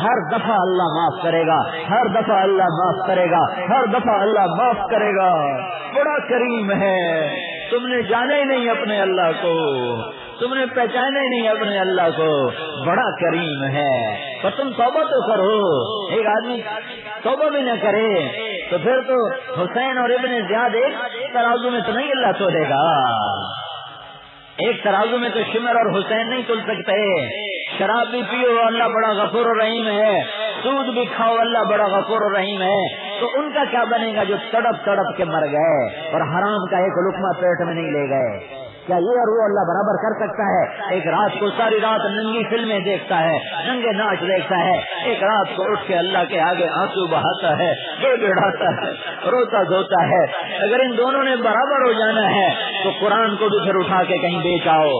ہر دفعہ اللہ معاف کرے گا، ہر دفعہ اللہ معاف کرے گا، ہر دفعہ اللہ معاف کرے گا. بڑا کریم ہے. تم نے جانا ہی نہیں اپنے اللہ کو، تم نے پہچانا ہی نہیں اپنے اللہ کو. بڑا کریم ہے. پر تم توبہ تو کرو. ایک آدمی توبہ بھی نہ کرے تو پھر تو حسین اور ابن زیاد ایک ترازو میں تو نہیں اللہ تولے گا. ایک ترازو میں تو شمر اور حسین نہیں تل سکتے. شراب بھی پیو اللہ بڑا غفور و رحیم ہے، سود بھی کھاؤ اللہ بڑا غفور و رحیم ہے. تو ان کا کیا بنے گا جو تڑپ تڑپ کے مر گئے اور حرام کا ایک لقمہ پیٹ میں نہیں لے گئے؟ کیا یہ اور وہ اللہ برابر کر سکتا ہے؟ ایک رات کو ساری رات ننگی فلمیں دیکھتا ہے، ننگے ناچ دیکھتا ہے، ایک رات کو اٹھ کے اللہ کے آگے آنسو بہاتا ہے، بڑھاتا ہے، روتا دھوتا ہے. اگر ان دونوں نے برابر ہو جانا ہے تو قرآن کو بھی پھر اٹھا کے کہیں بیچ آؤ.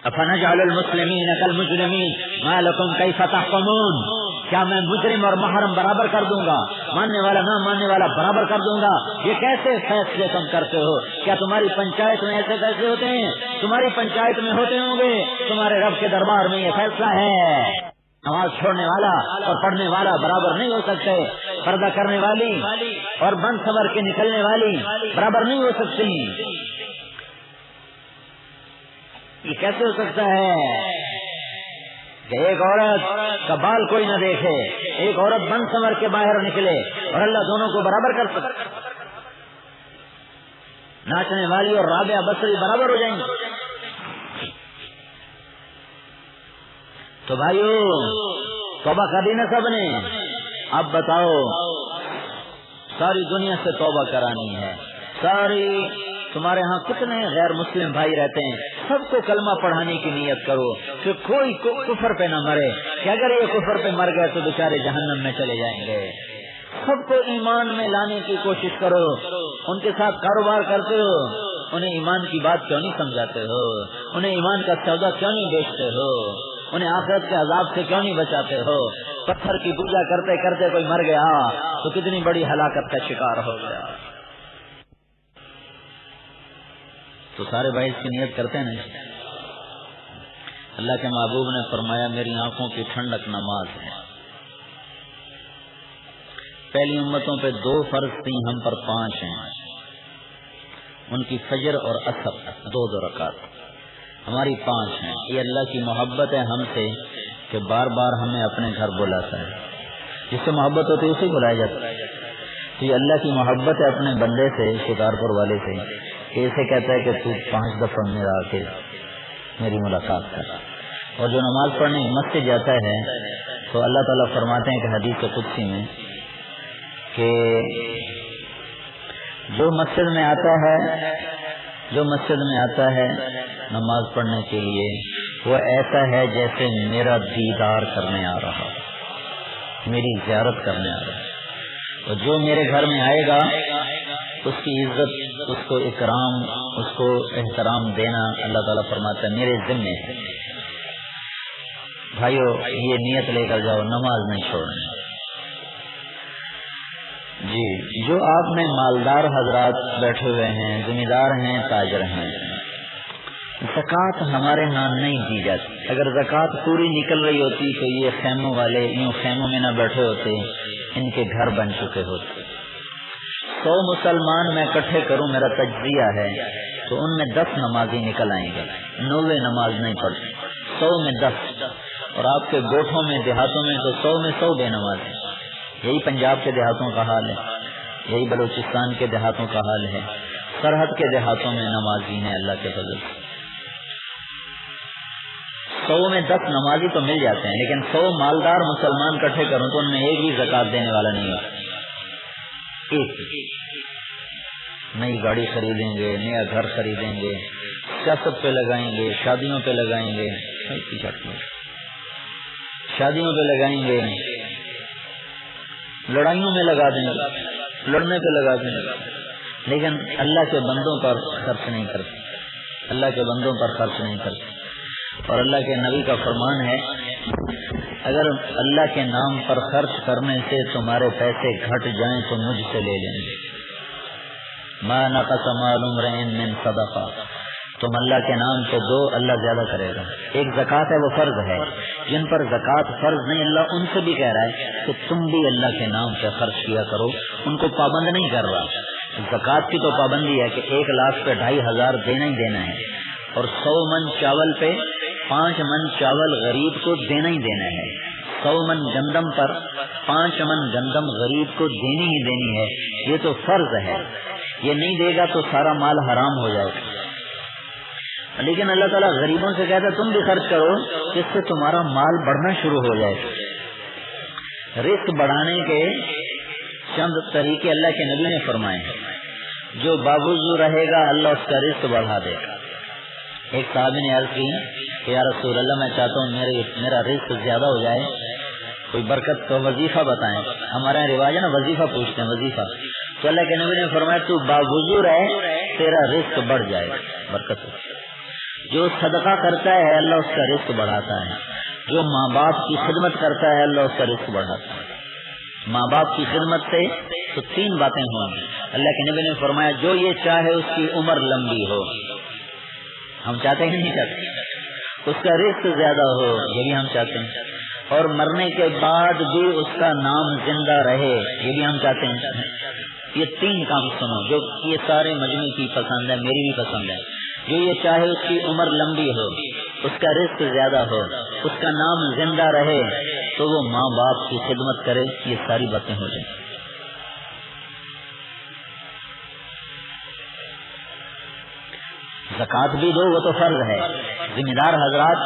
افنجعل المسلمین کالمجرمین ما لکم کیف تحکمون. کیا میں مجرم اور محرم برابر کر دوں گا، ماننے والا نہ ماننے والا برابر کر دوں گا؟ یہ کیسے فیصلے تم کرتے ہو؟ کیا تمہاری پنچایت میں ایسے فیصلے ہوتے ہیں؟ تمہاری پنچایت میں ہوتے ہوں گے، تمہارے رب کے دربار میں یہ فیصلہ ہے. نماز چھوڑنے والا اور پڑھنے والا برابر نہیں ہو سکتے. پردہ کرنے والی اور بند سنور کے نکلنے والی برابر نہیں ہو سکتی. یہ کیسے ہو سکتا ہے کہ ایک عورت کا بال کوئی نہ دیکھے، ایک عورت بند سنور کے باہر نکلے اور اللہ دونوں کو برابر کر سکتا؟ ناچنے والی اور رابعہ بصری برابر ہو جائیں گے. تو بھائیو توبہ کر دی نا سب نے. اب بتاؤ، ساری دنیا سے توبہ کرانی ہے. ساری تمہارے ہاں کتنے غیر مسلم بھائی رہتے ہیں، سب کو کلمہ پڑھانے کی نیت کرو کہ کوئی کفر پہ نہ مرے، کہ اگر یہ کفر پہ مر گئے تو بیچارے جہنم میں چلے جائیں گے. سب کو ایمان میں لانے کی کوشش کرو. ان کے ساتھ کاروبار کرتے ہو، انہیں ایمان کی بات کیوں نہیں سمجھاتے ہو؟ انہیں ایمان کا سودا کیوں نہیں بیچتے ہو؟ انہیں آخرت کے عذاب سے کیوں نہیں بچاتے ہو؟ پتھر کی پوجا کرتے کرتے کوئی مر گیا تو کتنی بڑی ہلاکت کا شکار ہو گیا. تو سارے بھائی اس کی نیت کرتے ہیں. اللہ کے محبوب نے فرمایا میری آنکھوں کی ٹھنڈک نماز ہے. پہلی امتوں پہ 2 فرض تھی، ہم پر 5 ہیں. ان کی فجر اور عصر 2 رکعت، ہماری 5 ہیں. یہ اللہ کی محبت ہے ہم سے کہ بار بار ہمیں اپنے گھر بلاتا ہے. جس سے محبت ہوتی ہے اسے بلایا جاتا ہے. تو یہ اللہ کی محبت ہے اپنے بندے سے، شکارپور والے سے، کہ اسے کہتا ہے کہ تو 5 دفعہ میرا آ کے میری ملاقات کر. اور جو نماز پڑھنے مسجد جاتا ہے تو اللہ تعالیٰ فرماتے ہیں کہ حدیث قدسی میں کہ جو مسجد میں آتا ہے نماز پڑھنے کے لیے وہ ایسا ہے جیسے میرا دیدار کرنے آ رہا، میری زیارت کرنے آ رہا. اور جو میرے گھر میں آئے گا اس کی عزت، اس کو اکرام، اس کو احترام دینا اللہ تعالیٰ فرماتا ہے میرے ذمہ ہے. بھائیو یہ نیت لے کر جاؤ، نماز نہیں چھوڑنی. جی جو آپ میں مالدار حضرات بیٹھے ہوئے ہیں، زمیندار ہیں، تاجر ہیں، زکوٰۃ ہمارے ہاں نہیں دی جاتی. اگر زکوٰۃ پوری نکل رہی ہوتی تو یہ خیموں والے یوں خیموں میں نہ بیٹھے ہوتے، ان کے گھر بن چکے ہوتے. 100 مسلمان میں اکٹھے کروں، میرا تجزیہ ہے، تو ان میں 10 نمازی نکل آئیں گے. 90 نماز نہیں پڑھتے، 100 میں 10. اور آپ کے گوٹھوں میں، دیہاتوں میں تو 100 میں 100 بے نماز ہیں. یہی پنجاب کے دیہاتوں کا حال ہے، یہی بلوچستان کے دیہاتوں کا حال ہے. سرحد کے دیہاتوں میں نمازی ہیں اللہ کے فضل سے. 100 میں 10 نمازی تو مل جاتے ہیں، لیکن 100 مالدار مسلمان اکٹھے کروں تو ان میں ایک بھی زکوٰۃ دینے والا نہیں ہوتا. ایک نئی گاڑی خریدیں گے، نیا گھر خریدیں گے، سیاست پہ لگائیں گے، شادیوں پہ لگائیں گے، شادیوں پہ لگائیں گے، لڑائیوں میں لگا دیں گے، لڑنے پہ لگا دیں گے، لیکن اللہ کے بندوں پر خرچ نہیں کرتے. اللہ کے بندوں پر خرچ نہیں کرتے. اور اللہ کے نبی کا فرمان ہے اگر اللہ کے نام پر خرچ کرنے سے تمہارے پیسے گھٹ جائیں تو مجھ سے لے لیں گے. ما نقص مال امرئ من صدقہ، تم اللہ کے نام کو دو، اللہ زیادہ کرے گا۔ ایک زکوٰۃ ہے، وہ فرض ہے، جن پر زکوٰۃ فرض نہیں، اللہ ان سے بھی کہہ رہا ہے کہ تم بھی اللہ کے نام سے خرچ کیا کرو، ان کو پابند نہیں کر رہا۔ زکوٰۃ کی تو پابندی ہے کہ 1 لاکھ پہ 2,500 دینا ہی دینا ہے، اور 100 من چاول پہ 5 من چاول غریب کو دینا ہی دینا ہے، 100 من گندم پر 5 من گندم غریب کو دینی ہی دینی ہے، یہ تو فرض ہے۔ یہ نہیں دے گا تو سارا مال حرام ہو جائے گا۔ لیکن اللہ تعالیٰ غریبوں سے کہتا ہے تم بھی خرچ کرو، جس سے تمہارا مال بڑھنا شروع ہو جائے۔ رزق بڑھانے کے چند طریقے اللہ کے نبی نے فرمائے ہیں۔ جو باوضو رہے گا اللہ اس کا رزق بڑھا دے گا۔ ایک صحابی نے عرض کی کہ یا رسول اللہ میں چاہتا ہوں میرا رزق زیادہ ہو جائے، کوئی برکت تو وظیفہ بتائیں۔ ہمارے یہاں رواج ہے نا، وظیفہ پوچھتے ہیں، وظیفہ۔ تو اللہ کے نبی نے فرمایا تو باوضو رہے، تیرا رزق بڑھ جائے گا، برکت ہو۔ جو صدقہ کرتا ہے اللہ اس کا رزق بڑھاتا ہے، جو ماں باپ کی خدمت کرتا ہے اللہ اس کا رزق بڑھاتا ہے۔ ماں باپ کی خدمت سے تو 3 باتیں ہوں گی۔ اللہ کے نبی نے فرمایا جو یہ چاہے اس کی عمر لمبی ہو، ہم چاہتے ہیں نہیں چاہتے، اس کا رزق زیادہ ہو، یہ بھی ہم چاہتے ہیں، اور مرنے کے بعد بھی اس کا نام زندہ رہے، یہ بھی ہم چاہتے ہیں۔ یہ 3 کام سنو، جو یہ سارے مجموعے کی پسند ہے، میری بھی پسند ہے۔ جو یہ چاہے اس کی عمر لمبی ہو، اس کا رزق زیادہ ہو، اس کا نام زندہ رہے، تو وہ ماں باپ کی خدمت کرے، یہ ساری باتیں ہو جائیں۔ زکوٰۃ بھی دو، وہ تو فرض ہے۔ ذمہ دار حضرات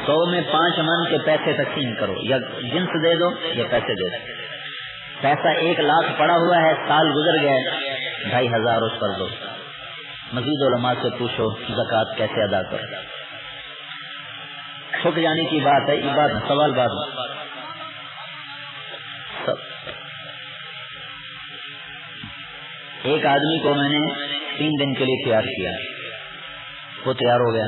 100 میں 5 من کے پیسے تقسیم کرو، یا جنس دے دو یا پیسے دے دو۔ پیسہ 1 لاکھ پڑا ہوا ہے، سال گزر گئے، 2,500 اس پر دو۔ مزید علماء سے پوچھو زکوٰۃ کیسے ادا کرو۔ چھک جانے کی بات ہے، یہ بات سوال بات ایک آدمی کو میں نے 3 دن کے لیے تیار کیا، وہ تیار ہو گیا۔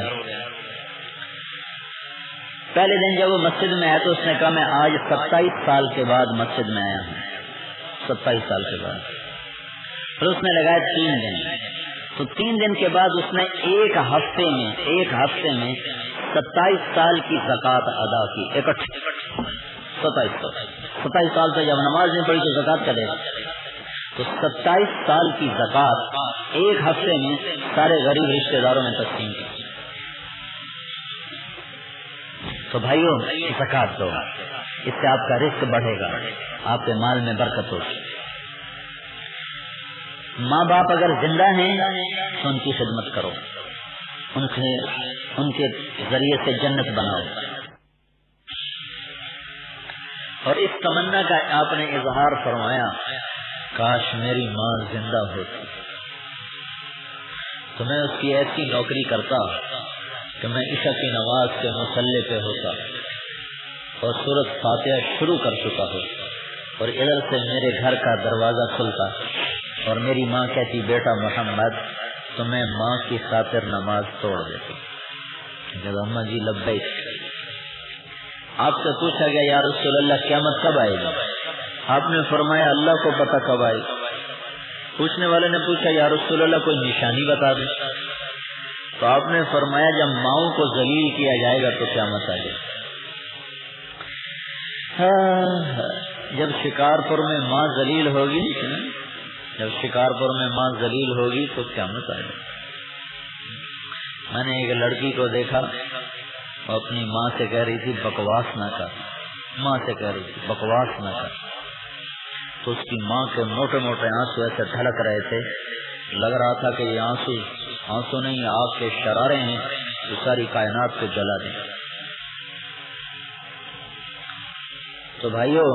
پہلے دن جب وہ مسجد میں آیا تو اس نے کہا میں آج 27 سال کے بعد مسجد میں آیا ہوں، 27 سال کے بعد۔ پھر اس نے لگایا 3 دن، تو 3 دن کے بعد اس نے ایک ہفتے میں 27 سال کی زکوٰۃ ادا کی، 27 سال سے جب نماز نہیں پڑھی تو زکوٰۃ کرے گا، تو 27 سال کی زکوٰۃ ایک ہفتے میں سارے غریب رشتہ داروں میں تقسیم کی۔ تو بھائیوں زکوٰۃ دو، اس سے آپ کا رزق بڑھے گا، آپ کے مال میں برکت ہوگی۔ ماں باپ اگر زندہ ہیں تو ان کی خدمت کرو، ان کے ذریعے سے جنت بناؤ۔ اور اس تمنا کا آپ نے اظہار فرمایا، کاش میری ماں زندہ ہوتی تو میں اس کی ایسی نوکری کرتا کہ میں عشاء کی نماز کے مصلی پہ ہوتا اور سورۃ فاتحہ شروع کر چکا ہو، اور ادھر سے میرے گھر کا دروازہ کھلتا اور میری ماں کہتی بیٹا محمد، تو میں ماں کی خاطر نماز توڑ دیتی۔ جب اماں جی لبیک، آپ سے پوچھا گیا یا رسول اللہ قیامت کب آئے گی؟ آپ نے فرمایا اللہ کو پتہ کب آئے گی۔ پوچھنے والے نے پوچھا یا رسول اللہ کوئی نشانی بتا دیں، تو آپ نے فرمایا جب ماؤں کو ذلیل کیا جائے گا تو قیامت آ جائے گی۔ جب شکارپور میں ماں ذلیل ہوگی، جب شکارپور میں ماں ذلیل ہوگی تو قیامت آئے گی۔ میں نے ایک لڑکی کو دیکھا، وہ اپنی ماں سے کہہ رہی تھی بکواس نہ کر، ماں سے کہہ رہی تھی بکواس نہ کر، تو اس کی ماں کے موٹے موٹے آنسو ایسے دھڑک رہے تھے، لگ رہا تھا کہ یہ آنسو نہیں، آگ کے شرارے ہیں جو ساری کائنات کو جلا دیں۔ تو بھائیو،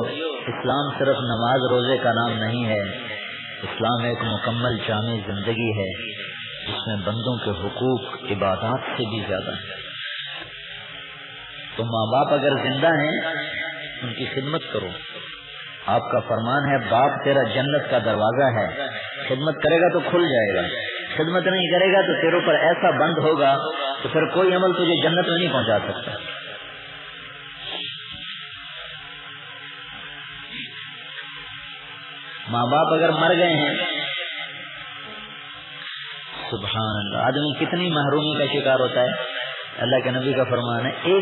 اسلام صرف نماز روزے کا نام نہیں ہے، اسلام ایک مکمل جامع زندگی ہے جس میں بندوں کے حقوق عبادات سے بھی زیادہ ہے۔ تو ماں باپ اگر زندہ ہیں ان کی خدمت کرو، آپ کا فرمان ہے باپ تیرا جنت کا دروازہ ہے، خدمت کرے گا تو کھل جائے گا، خدمت نہیں کرے گا تو تیرے پر ایسا بند ہوگا تو پھر کوئی عمل تجھے جنت میں نہیں پہنچا سکتا۔ ماں باپ اگر مر گئے ہیں، سبحان اللہ. آدمی کتنی محرومی کا شکار ہوتا ہے. اللہ کے نبی کا فرمان ہے